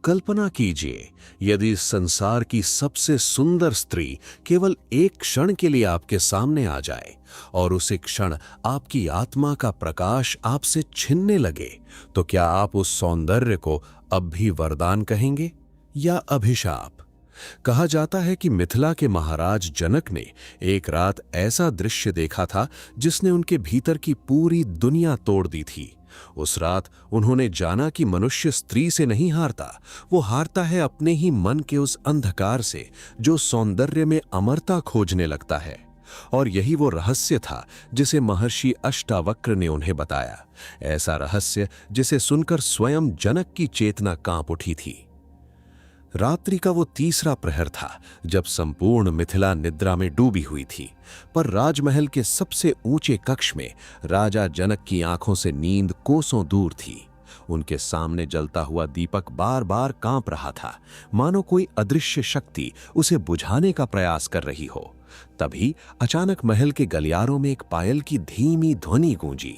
कल्पना कीजिए, यदि इस संसार की सबसे सुंदर स्त्री केवल एक क्षण के लिए आपके सामने आ जाए और उसी क्षण आपकी आत्मा का प्रकाश आपसे छिनने लगे, तो क्या आप उस सौंदर्य को अब भी वरदान कहेंगे या अभिशाप? कहा जाता है कि मिथिला के महाराज जनक ने एक रात ऐसा दृश्य देखा था जिसने उनके भीतर की पूरी दुनिया तोड़ दी थी। उस रात उन्होंने जाना कि मनुष्य स्त्री से नहीं हारता, वो हारता है अपने ही मन के उस अंधकार से जो सौंदर्य में अमरता खोजने लगता है। और यही वो रहस्य था जिसे महर्षि अष्टावक्र ने उन्हें बताया, ऐसा रहस्य जिसे सुनकर स्वयं जनक की चेतना कांप उठी थी। रात्रि का वो तीसरा प्रहर था जब संपूर्ण मिथिला निद्रा में डूबी हुई थी, पर राजमहल के सबसे ऊंचे कक्ष में राजा जनक की आंखों से नींद कोसों दूर थी। उनके सामने जलता हुआ दीपक बार बार कांप रहा था, मानो कोई अदृश्य शक्ति उसे बुझाने का प्रयास कर रही हो। तभी अचानक महल के गलियारों में एक पायल की धीमी ध्वनि गूंजी।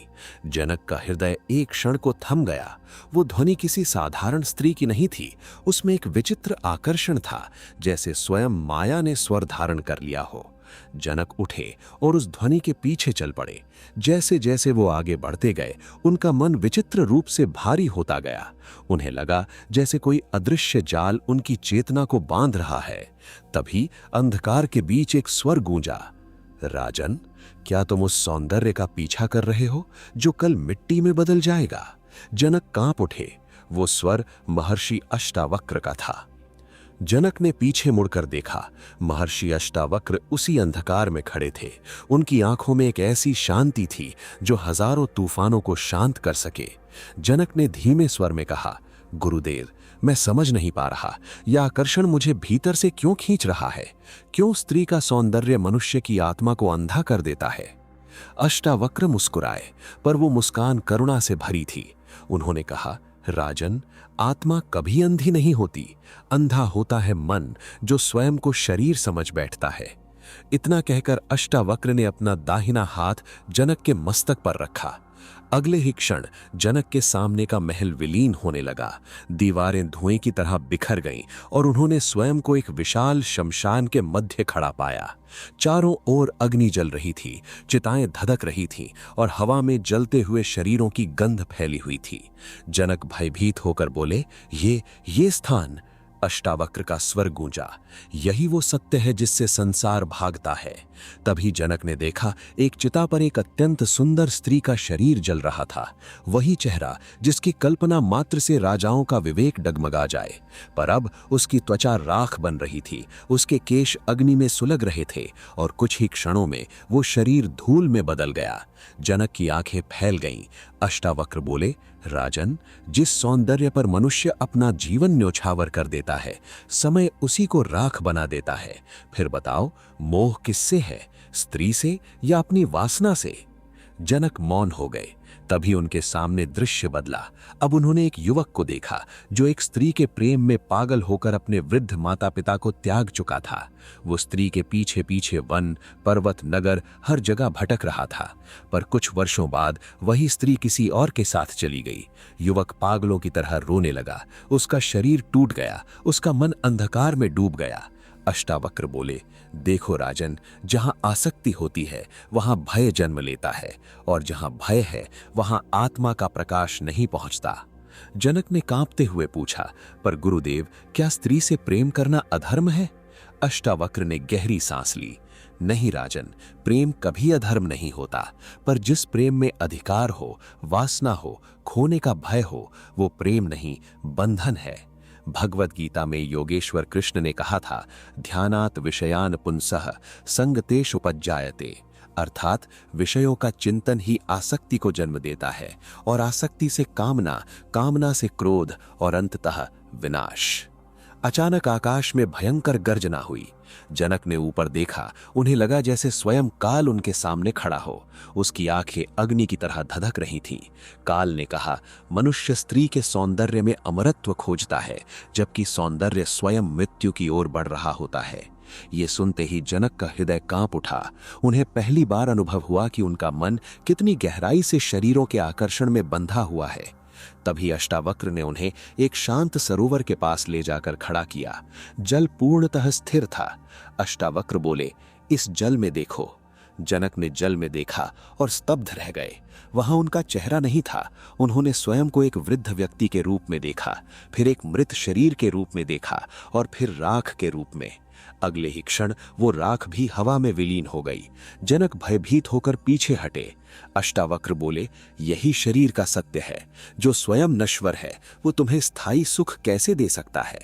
जनक का हृदय एक क्षण को थम गया। वो ध्वनि किसी साधारण स्त्री की नहीं थी, उसमें एक विचित्र आकर्षण था, जैसे स्वयं माया ने स्वर धारण कर लिया हो। जनक उठे और उस ध्वनि के पीछे चल पड़े। जैसे जैसे वो आगे बढ़ते गए, उनका मन विचित्र रूप से भारी होता गया। उन्हें लगा जैसे कोई अदृश्य जाल उनकी चेतना को बांध रहा है। तभी अंधकार के बीच एक स्वर गूंजा, राजन, क्या तुम उस सौंदर्य का पीछा कर रहे हो जो कल मिट्टी में बदल जाएगा? जनक कांप उठे। वो स्वर महर्षि अष्टावक्र का था। जनक ने पीछे मुड़कर देखा। महर्षि अष्टावक्र उसी अंधकार में खड़े थे। उनकी आंखों में एक ऐसी शांति थी जो हजारों तूफानों को शांत कर सके। जनक ने धीमे स्वर में कहा, गुरुदेव, मैं समझ नहीं पा रहा, यह आकर्षण मुझे भीतर से क्यों खींच रहा है? क्यों स्त्री का सौंदर्य मनुष्य की आत्मा को अंधा कर देता है? अष्टावक्र मुस्कुराए, पर वो मुस्कान करुणा से भरी थी। उन्होंने कहा, राजन, आत्मा कभी अंधी नहीं होती। अंधा होता है मन, जो स्वयं को शरीर समझ बैठता है। इतना कहकर अष्टावक्र ने अपना दाहिना हाथ जनक के मस्तक पर रखा। अगले ही क्षण जनक के सामने का महल विलीन होने लगा। दीवारें धुएं की तरह बिखर गईं और उन्होंने स्वयं को एक विशाल शमशान के मध्य खड़ा पाया। चारों ओर अग्नि जल रही थी, चिताएं धधक रही थीं और हवा में जलते हुए शरीरों की गंध फैली हुई थी। जनक भयभीत होकर बोले, ये स्थान। अष्टावक्र का स्वर गूंजा, यही वो सत्य है जिससे संसार भागता है। तभी जनक ने देखा, एक चिता पर एक अत्यंत सुंदर स्त्री का शरीर जल रहा था। वही चेहरा जिसकी कल्पना मात्र से राजाओं का विवेक डगमगा जाए। पर अब उसकी त्वचा राख बन रही थी, उसके केश अग्नि में सुलग रहे थे और कुछ ही क्षणों में वो शरीर धूल में बदल गया। जनक की आंखें फैल गईं। अष्टावक्र बोले, राजन, जिस सौंदर्य पर मनुष्य अपना जीवन न्योछावर कर देता है, समय उसी को राख बना देता है। फिर बताओ, मोह किससे है, स्त्री से या अपनी वासना से? जनक मौन हो गए। तभी उनके सामने दृश्य बदला। अब उन्होंने एक युवक को देखा जो एक स्त्री के प्रेम में पागल होकर अपने वृद्ध माता पिता को त्याग चुका था। वो स्त्री के पीछे पीछे वन, पर्वत, नगर हर जगह भटक रहा था। पर कुछ वर्षों बाद वही स्त्री किसी और के साथ चली गई। युवक पागलों की तरह रोने लगा। उसका शरीर टूट गया, उसका मन अंधकार में डूब गया। अष्टावक्र बोले, देखो राजन, जहां आसक्ति होती है वहां भय जन्म लेता है, और जहां भय है वहां आत्मा का प्रकाश नहीं पहुंचता। जनक ने कांपते हुए पूछा, पर गुरुदेव, क्या स्त्री से प्रेम करना अधर्म है? अष्टावक्र ने गहरी सांस ली। नहीं राजन, प्रेम कभी अधर्म नहीं होता, पर जिस प्रेम में अधिकार हो, वासना हो, खोने का भय हो, वो प्रेम नहीं, बंधन है। भगवद गीता में योगेश्वर कृष्ण ने कहा था, ध्यानात विषयान पुंसः संगतेषु उपजायते, अर्थात विषयों का चिंतन ही आसक्ति को जन्म देता है, और आसक्ति से कामना, कामना से क्रोध और अंततः विनाश। अचानक आकाश में भयंकर गर्जना हुई। जनक ने ऊपर देखा। उन्हें लगा जैसे स्वयं काल उनके सामने खड़ा हो। उसकी आंखें अग्नि की तरह धधक रही थीं। काल ने कहा, मनुष्य स्त्री के सौंदर्य में अमरत्व खोजता है, जबकि सौंदर्य स्वयं मृत्यु की ओर बढ़ रहा होता है। ये सुनते ही जनक का हृदय कांप उठा। उन्हें पहली बार अनुभव हुआ कि उनका मन कितनी गहराई से शरीरों के आकर्षण में बंधा हुआ है। तभी अष्टावक्र ने उन्हें एक शांत सरोवर के पास ले जाकर खड़ा किया। जल पूर्णतः स्थिर था। अष्टावक्र बोले, इस जल में देखो। जनक ने जल में देखा और स्तब्ध रह गए। वहां उनका चेहरा नहीं था। उन्होंने स्वयं को एक वृद्ध व्यक्ति के रूप में देखा, फिर एक मृत शरीर के रूप में देखा और फिर राख के रूप में। अगले ही क्षण वो राख भी हवा में विलीन हो गई। जनक भयभीत होकर पीछे हटे। अष्टावक्र बोले, यही शरीर का सत्य है। जो स्वयं नश्वर है वो तुम्हें स्थायी सुख कैसे दे सकता है?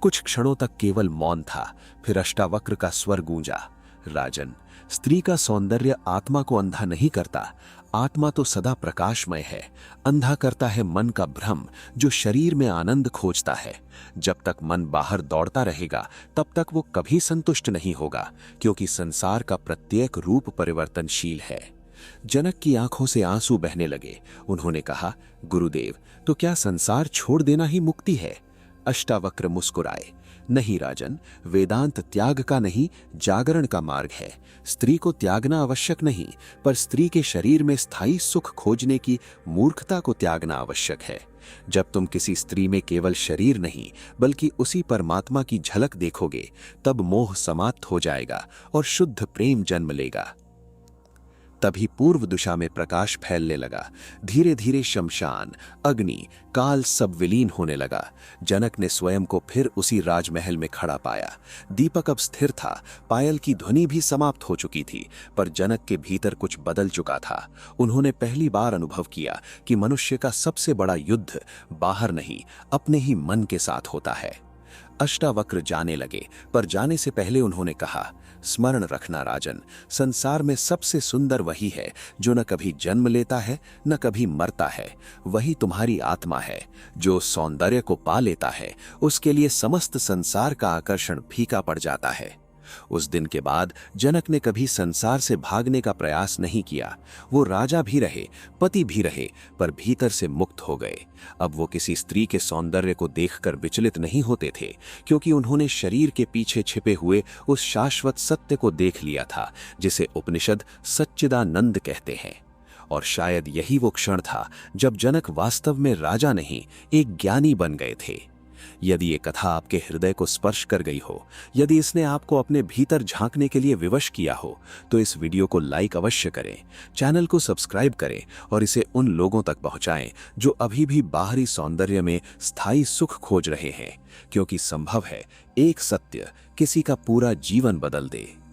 कुछ क्षणों तक केवल मौन था। फिर अष्टावक्र का स्वर गूंजा, राजन, स्त्री का सौंदर्य आत्मा को अंधा नहीं करता। आत्मा तो सदा प्रकाशमय है। अंधा करता है मन का भ्रम, जो शरीर में आनंद खोजता है। जब तक मन बाहर दौड़ता रहेगा तब तक वो कभी संतुष्ट नहीं होगा, क्योंकि संसार का प्रत्येक रूप परिवर्तनशील है। जनक की आंखों से आंसू बहने लगे। उन्होंने कहा, गुरुदेव, तो क्या संसार छोड़ देना ही मुक्ति है? अष्टावक्र मुस्कुराए, नहीं राजन, वेदांत त्याग का नहीं, जागरण का मार्ग है। स्त्री को त्यागना आवश्यक नहीं, पर स्त्री के शरीर में स्थायी सुख खोजने की मूर्खता को त्यागना आवश्यक है। जब तुम किसी स्त्री में केवल शरीर नहीं बल्कि उसी परमात्मा की झलक देखोगे, तब मोह समाप्त हो जाएगा और शुद्ध प्रेम जन्म लेगा। तभी पूर्व दिशा में प्रकाश फैलने लगा। धीरे धीरे शमशान, अग्नि, काल सब विलीन होने लगा। जनक ने स्वयं को फिर उसी राजमहल में खड़ा पाया। दीपक अब स्थिर था। पायल की ध्वनि भी समाप्त हो चुकी थी, पर जनक के भीतर कुछ बदल चुका था। उन्होंने पहली बार अनुभव किया कि मनुष्य का सबसे बड़ा युद्ध बाहर नहीं, अपने ही मन के साथ होता है। अष्टावक्र जाने लगे, पर जाने से पहले उन्होंने कहा, स्मरण रखना राजन, संसार में सबसे सुंदर वही है जो न कभी जन्म लेता है न कभी मरता है। वही तुम्हारी आत्मा है। जो सौंदर्य को पा लेता है उसके लिए समस्त संसार का आकर्षण फीका पड़ जाता है। उस दिन के बाद जनक ने कभी संसार से भागने का प्रयास नहीं किया। वो राजा भी रहे, पति भी रहे, पर भीतर से मुक्त हो गए। अब वो किसी स्त्री के सौंदर्य को देखकर विचलित नहीं होते थे, क्योंकि उन्होंने शरीर के पीछे छिपे हुए उस शाश्वत सत्य को देख लिया था, जिसे उपनिषद सच्चिदानंद कहते हैं। और शायद यही वो क्षण था जब जनक वास्तव में राजा नहीं, एक ज्ञानी बन गए थे। यदि ये कथा आपके हृदय को स्पर्श कर गई हो, यदि इसने आपको अपने भीतर झांकने के लिए विवश किया हो, तो इस वीडियो को लाइक अवश्य करें, चैनल को सब्सक्राइब करें और इसे उन लोगों तक पहुंचाएं जो अभी भी बाहरी सौंदर्य में स्थायी सुख खोज रहे हैं, क्योंकि संभव है एक सत्य किसी का पूरा जीवन बदल दे।